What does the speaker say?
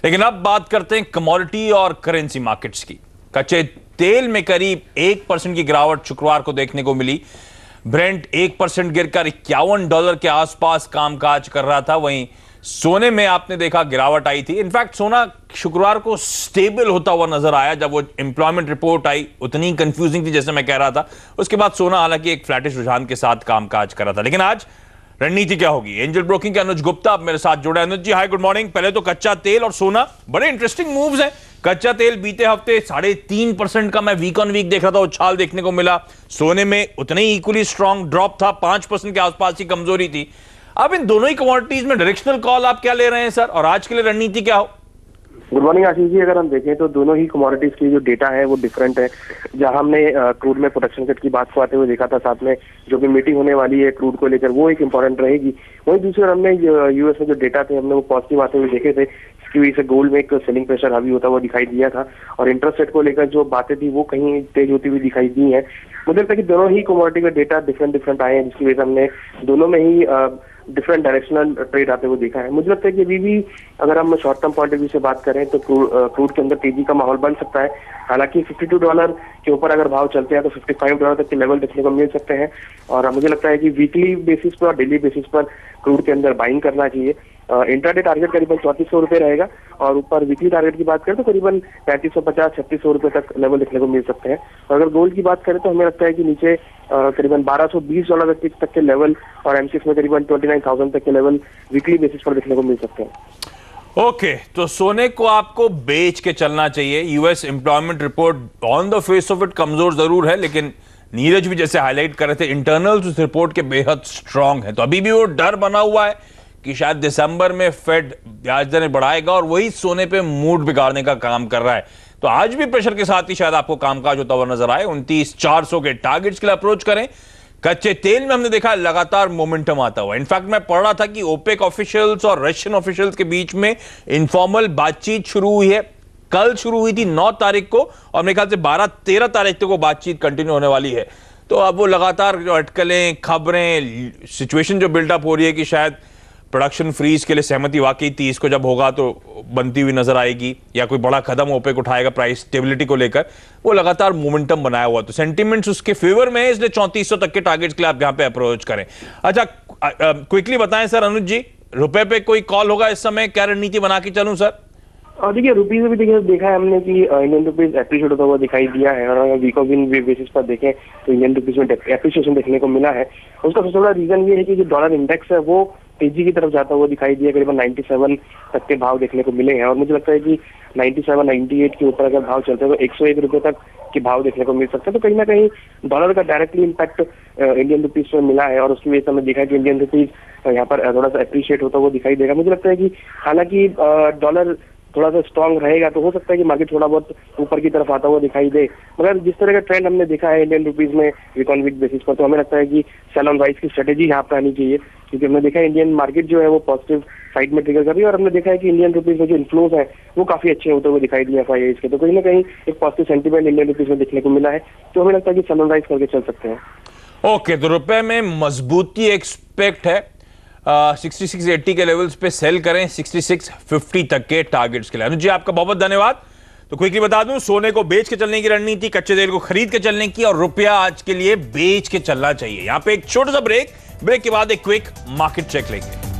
लेकिन अब बात करते हैं कमोडिटी और करेंसी मार्केट्स की। कच्चे तेल में करीब 1% की गिरावट शुक्रवार को देखने को मिली। ब्रेंट 1% गिरकर $51 के आसपास कामकाज कर रहा था। वहीं सोने में आपने देखा गिरावट आई थी। इनफैक्ट सोना शुक्रवार को स्टेबल होता हुआ नजर आया। जब वो एम्प्लॉयमेंट रिपोर्ट आई उतनी कंफ्यूजिंग थी जैसे मैं कह रहा था। उसके बाद सोना हालांकि एक फ्लैटिश रुझान के साथ कामकाज कर रहा था। लेकिन आज रणनीति क्या होगी? एंजल ब्रोकिंग के अनुज गुप्ता अब मेरे साथ जुड़े। अनुज जी हाय, गुड मॉर्निंग। पहले तो कच्चा तेल और सोना बड़े इंटरेस्टिंग मूव्स हैं। कच्चा तेल बीते हफ्ते 3.5% का मैं वीक ऑन वीक देख रहा था, उछाल देखने को मिला। सोने में उतने ही इक्वली स्ट्रॉन्ग ड्रॉप था, 5% के आसपास की कमजोरी थी। अब इन दोनों ही कमोडिटीज में डायरेक्शनल कॉल आप क्या ले रहे हैं सर, और आज के लिए रणनीति क्या हो? Good morning Ashish ji. अगर हम देखें तो दोनों ही कमोडिटीज की जो डेटा है वो डिफरेंट है। जहां हमने क्रूड में प्रोडक्शन कट की बात को आते हुए देखा था, साथ में जो भी मीटिंग होने वाली है क्रूड को लेकर वो एक इंपॉर्टेंट रहेगी। वहीं दूसरी ओर हमने यूएस में जो डेटा थे हमने वो पॉजिटिव आते हुए देखे थे। इसकी वजह से गोल्ड में एक सेलिंग प्रेशर हावी होता हुआ दिखाई दिया था और इंटरेस्ट रेट को लेकर जो बातें थी वो कहीं तेज होती हुई दिखाई दी है। मुझे लगता है कि दोनों ही कमोडिटी का डेटा डिफरेंट आए हैं, जिसकी वजह से हमने दोनों में ही डिफरेंट डायरेक्शनल ट्रेड आते हुए देखा है। मुझे लगता है कि अभी भी अगर हम short term point of view से बात करें तो क्रूड के अंदर तेजी का माहौल बन सकता है। हालांकि $52 के ऊपर अगर भाव चलते हैं तो $55 तक के लेवल देखने को मिल सकते हैं। और मुझे लगता है कि वीकली बेसिस पर और डेली बेसिस पर क्रूड के अंदर बाइंग करना चाहिए। इंट्राडे टारगेट करीबन ₹3400 रहेगा और ऊपर वीकली टारगेट की बात करें तो करीबन 3550-3600 रुपए तक लेवल देखने को मिल सकते हैं। और अगर गोल्ड की बात करें तो हमें लगता है कि नीचे करीबन $1220 तक के लेवल और M6 में करीबन 29,000 तक के लेवल वीकली बेसिस पर देखने को मिल सकते हैं। ओके, तो सोने को आपको बेच के चलना चाहिए। US employment report on the face of it कमजोर जरूर है, लेकिन नीरज भी जैसे हाईलाइट कर रहे थे इंटरनल्स उस रिपोर्ट के बेहद स्ट्रांग है। तो अभी भी वो डर बना हुआ है कि शायद दिसंबर में फेड ब्याज दरें बढ़ाएगा और वही सोने पे मूड बिगाड़ने का काम कर रहा है। तो आज भी प्रेशर के साथ ही शायद आपको कामकाज होता हुआ नजर आए। 29,400 के टारगेट्स के लिए अप्रोच करें। कच्चे तेल में हमने देखा लगातार मोमेंटम आता हुआ। इनफैक्ट मैं पढ़ रहा था कि ओपेक ऑफिशियल्स और रशियन ऑफिशियल्स के बीच में इनफॉर्मल बातचीत शुरू हुई है। कल शुरू हुई थी 9 तारीख को और मेरे ख्याल से 12-13 तारीख तक वो बातचीत कंटिन्यू होने वाली है। तो अब वो लगातार जो अटकलें, खबरें, सिचुएशन जो बिल्डअप हो रही है कि शायद प्रोडक्शन फ्रीज के लिए सहमति वाकई 30 को जब होगा तो बनती हुई नजर आएगी या कोई बड़ा कदम ओपेक उठाएगा प्राइस स्टेबिलिटी को लेकर, वो लगातार मोमेंटम बनाया हुआ। तो सेंटिमेंट्स उसके फेवर में है, इसलिए 3400 तक के टारगेट्स के लिए आप यहां पे अप्रोच करें। अच्छा, क्विकली बताएं सर अनुज जी, रुपए पे कोई कॉल होगा इस समय? क्या रणनीति बना के चलूं सर? और देखिए रुपीज में भी देखा है हमने कि इंडियन रुपीज एप्रिशिएट होता हुआ दिखाई दिया है। और अगर वीक ऑफ इन बेसिस पर देखें तो इंडियन रुपीज में एप्रिशिएशन देखने को मिला है। उसका सबसे बड़ा रीजन ये है कि जो डॉलर इंडेक्स है वो तेजी की तरफ जाता हुआ दिखाई दिया। करीबन 97 तक के भाव देखने को मिले हैं और मुझे लगता है कि 97-98 के ऊपर अगर भाव चलते हैं तो 101 रुपए तक के भाव देखने को मिल सकते हैं। तो कहीं ना कहीं डॉलर का डायरेक्टली इम्पैक्ट इंडियन रुपीज में मिला है और उसकी वजह से हमें देखा कि इंडियन रुपीज यहाँ पर थोड़ा सा एप्रिशिएट होता हुआ दिखाई देगा। मुझे लगता है कि हालांकि डॉलर थोड़ा सा स्ट्रांग रहेगा तो हो सकता है कि मार्केट थोड़ा बहुत ऊपर की तरफ आता हुआ दिखाई दे, मगर जिस तरह का ट्रेंड हमने देखा है इंडियन रुपीज में वीक ऑन वीक बेसिस पर, तो हमें लगता है कि सेल ऑन राइज की स्ट्रेटेजी यहाँ पर आनी चाहिए। क्योंकि हमने देखा है इंडियन मार्केट जो है वो पॉजिटिव साइड में ट्रिगर कर रही है और हमने देखा है कि इंडियन रुपीज में जो इन्फ्लोज है वो काफी अच्छे होते हुए दिखाई दिए FIIs के। तो कहीं ना कहीं एक पॉजिटिव सेंटीमेंट इंडियन रुपीज में देखने को मिला है, तो हमें लगता है कि सेल ऑन राइज करके चल सकते हैं। ओके, तो रुपए में मजबूती एक्सपेक्ट है। 6680 के लेवल्स पे सेल करें 6650 तक के टारगेट्स के लिए। अनुज जी आपका बहुत बहुत धन्यवाद। तो क्विकली बता दूं, सोने को बेच के चलने की रणनीति, कच्चे तेल को खरीद के चलने की, और रुपया आज के लिए बेच के चलना चाहिए। यहां पे एक छोटा सा ब्रेक के बाद एक क्विक मार्केट चेक लेंगे।